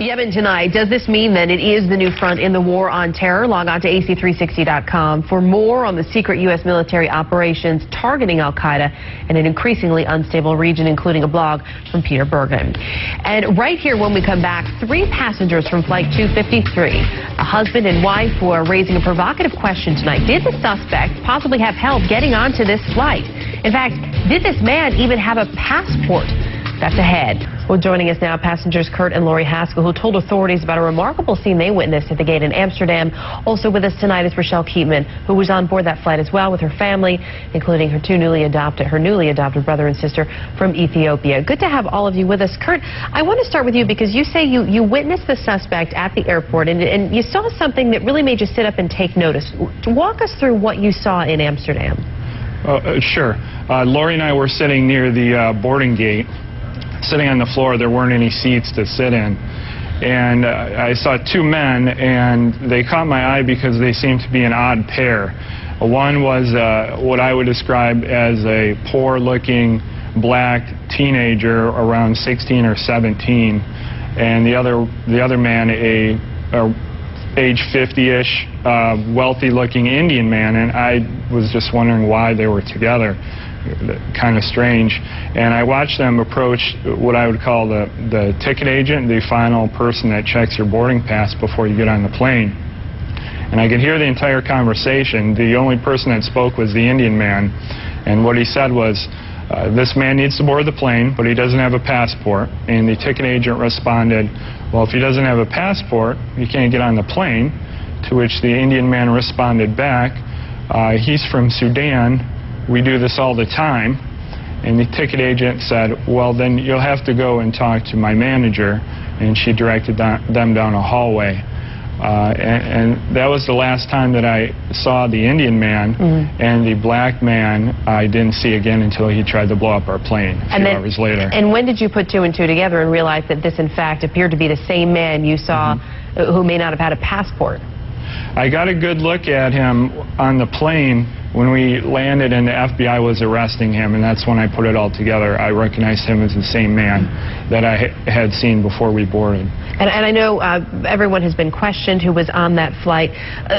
Yemen tonight. Does this mean that it is the new front in the war on terror? Log on to AC360.com for more on the secret U.S. military operations targeting al-Qaeda in an increasingly unstable region, including a blog from Peter Bergen. And right here when we come back, 3 passengers from Flight 253, a husband and wife, who are raising a provocative question tonight. Did the suspect possibly have help getting onto this flight? In fact, did this man even have a passport? That's ahead. Well, joining us now, passengers Kurt and Lori Haskell, who told authorities about a remarkable scene they witnessed at the gate in Amsterdam. Also with us tonight is Rochelle Keatman, who was on board that flight as well with her family, including her newly adopted brother and sister from Ethiopia. Good to have all of you with us. Kurt, I want to start with you because you say you witnessed the suspect at the airport and you saw something that really made you sit up and take notice. Walk us through what you saw in Amsterdam. Sure. Lori and I were sitting near the boarding gate. Sitting on the floor, there weren't any seats to sit in. And I saw 2 men, and they caught my eye because they seemed to be an odd pair. One was what I would describe as a poor-looking black teenager around 16 or 17, and the other man, a age 50-ish, wealthy-looking Indian man, and I was just wondering why they were together. Kind of strange. And I watched them approach what I would call the ticket agent, the final person that checks your boarding pass before you get on the plane. And I could hear the entire conversation. The only person that spoke was the Indian man, and what he said was, this man needs to board the plane, but he doesn't have a passport. And the ticket agent responded, well, if he doesn't have a passport, you can't get on the plane. To which the Indian man responded back, he's from Sudan. We do this all the time. And the ticket agent said, well, then you'll have to go and talk to my manager. And she directed them down a hallway. And that was the last time that I saw the Indian man. And the black man I didn't see again until he tried to blow up our plane a few hours later. And when did you put 2 and 2 together and realize that this, in fact, appeared to be the same man you saw who may not have had a passport? I got a good look at him on the plane when we landed and the FBI was arresting him, and that's when I put it all together. I recognized him as the same man that I had seen before we boarded. And I know everyone has been questioned who was on that flight.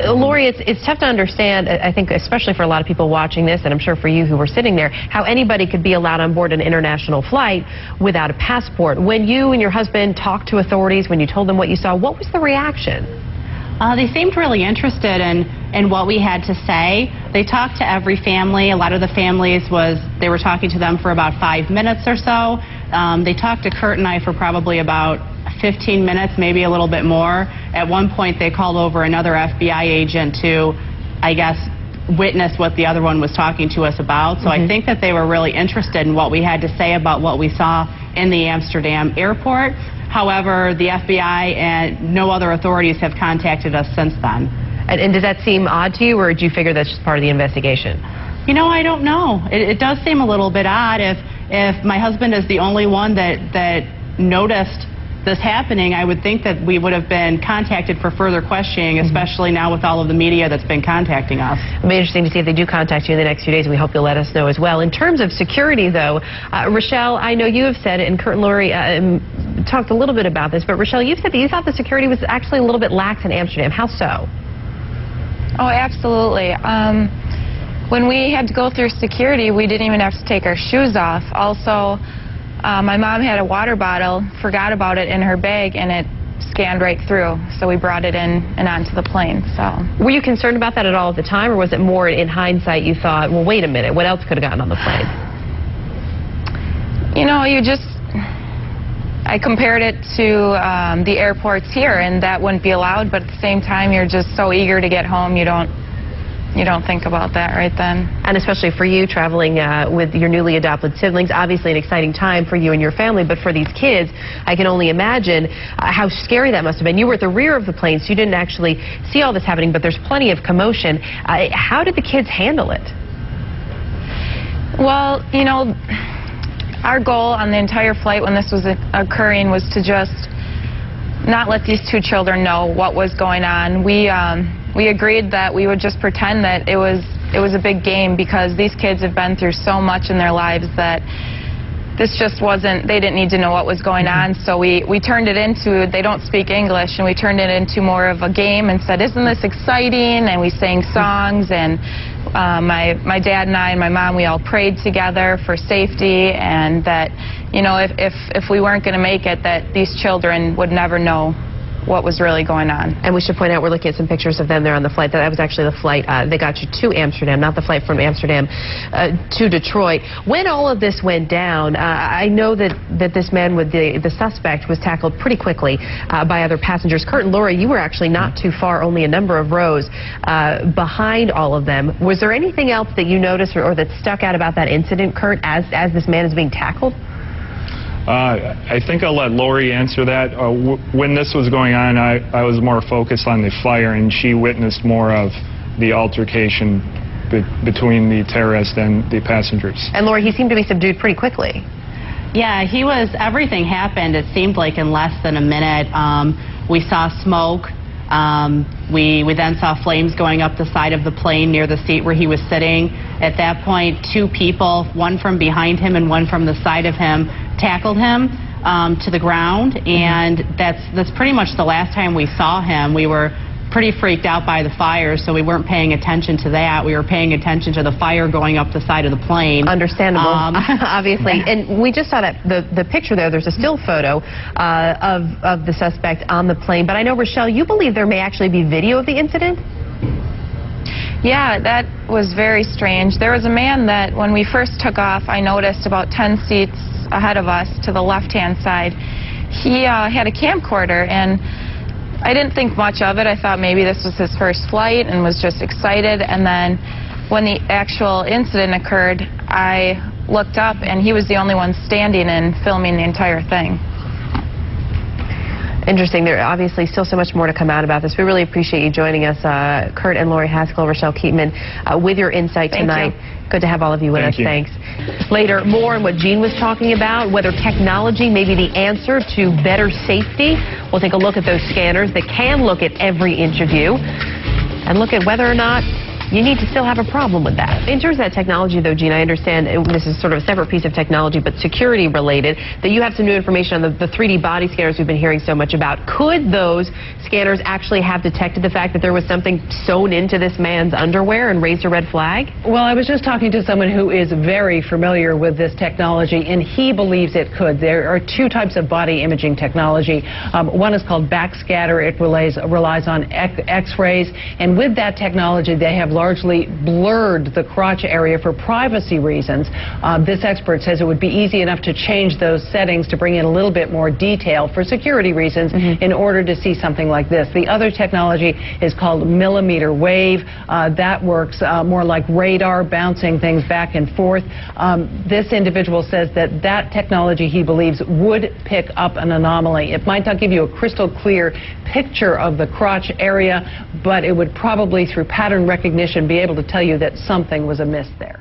Lori, it's tough to understand, I think, especially for a lot of people watching this, and I'm sure for you who were sitting there, how anybody could be allowed on board an international flight without a passport. When you and your husband talked to authorities, when you told them what you saw, what was the reaction? They seemed really interested in what we had to say. They talked to every family. A lot of the families they were talking to them for about 5 minutes or so. They talked to Kurt and I for probably about 15 minutes, maybe a little bit more. At one point, they called over another FBI agent to, I guess, witness what the other one was talking to us about. So I think that they were really interested in what we had to say about what we saw in the Amsterdam airport. However, the FBI and no other authorities have contacted us since then. And does that seem odd to you, or do you figure that's just part of the investigation? You know, I don't know. It does seem a little bit odd. If my husband is the only one that noticed this happening, I would think that we would have been contacted for further questioning, especially now with all of the media that's been contacting us. It'll be interesting to see if they do contact you in the next few days, and we hope you'll let us know as well. In terms of security, though, Rochelle, I know you have said, and Kurt and Lori talked a little bit about this, but Rochelle, you've said that you thought the security was actually a little bit lax in Amsterdam. How so? Oh, absolutely. When we had to go through security, we didn't even have to take our shoes off. Also, my mom had a water bottle, forgot about it in her bag, and it scanned right through. So we brought it in and onto the plane. So, were you concerned about that at all at the time, or was it more in hindsight you thought, well, wait a minute, what else could have gotten on the plane? You know, I compared it to the airports here, and that wouldn't be allowed, but at the same time, you're just so eager to get home, you don't think about that right then. And especially for you traveling with your newly adopted siblings, obviously an exciting time for you and your family, but for these kids, I can only imagine how scary that must have been. You were at the rear of the plane, so you didn't actually see all this happening, but there's plenty of commotion. How did the kids handle it? Well, you know, our goal on the entire flight when this was occurring was to just not let these 2 children know what was going on. We agreed that we would just pretend that it was a big game, because these kids have been through so much in their lives that this just wasn't, they didn't need to know what was going on, so we turned it into, they don't speak English, and we turned it into more of a game and said, isn't this exciting? And we sang songs, and my dad and I and my mom, we all prayed together for safety, and that, you know, if we weren't going to make it, that these children would never know what was really going on. And we should point out, we're looking at some pictures of them there on the flight. That was actually the flight that got you to Amsterdam, not the flight from Amsterdam to Detroit. When all of this went down, I know that this man, with the suspect, was tackled pretty quickly by other passengers. Kurt and Lori, you were actually not too far, only a number of rows behind all of them. Was there anything else that you noticed or that stuck out about that incident, Kurt, as this man is being tackled? I think I'll let Lori answer that. When this was going on, I was more focused on the fire, and she witnessed more of the altercation between the terrorist and the passengers. And Lori, he seemed to be subdued pretty quickly. Yeah, everything happened, it seemed like, in less than a minute. We saw smoke. We then saw flames going up the side of the plane near the seat where he was sitting. At that point, two people, one from behind him and one from the side of him, tackled him to the ground, and that's pretty much the last time we saw him. We were pretty freaked out by the fire, so we weren't paying attention to that. We were paying attention to the fire going up the side of the plane. Understandable, obviously. And we just saw that the picture there. There's a still photo of the suspect on the plane. But I know, Rochelle, you believe there may actually be video of the incident? Yeah, that was very strange. There was a man that, when we first took off, I noticed about 10 seats ahead of us to the left-hand side. He had a camcorder, and I didn't think much of it. I thought maybe this was his first flight and was just excited. And then when the actual incident occurred, I looked up, and he was the only one standing and filming the entire thing. Interesting. There's obviously still so much more to come out about this. We really appreciate you joining us, Kurt and Lori Haskell, Rochelle Keatman, with your insight tonight. Good to have all of you with us. Thanks. Later, more on what Gene was talking about, whether technology may be the answer to better safety. We'll take a look at those scanners that can look at every inch of you and look at whether or not you need to still have a problem with that. In terms of that technology, though, Gene, I understand this is sort of a separate piece of technology, but security related, that you have some new information on the 3D body scanners we've been hearing so much about. Could those scanners actually have detected the fact that there was something sewn into this man's underwear and raised a red flag? Well, I was just talking to someone who is very familiar with this technology, and he believes it could. There are two types of body imaging technology. One is called backscatter. It relies on X-rays, and with that technology, they have largely blurred the crotch area for privacy reasons. This expert says it would be easy enough to change those settings to bring in a little bit more detail for security reasons in order to see something like this. The other technology is called millimeter wave. That works more like radar, bouncing things back and forth. This individual says that technology, he believes, would pick up an anomaly. It might not give you a crystal clear picture of the crotch area, but it would probably, through pattern recognition, be able to tell you that something was amiss there.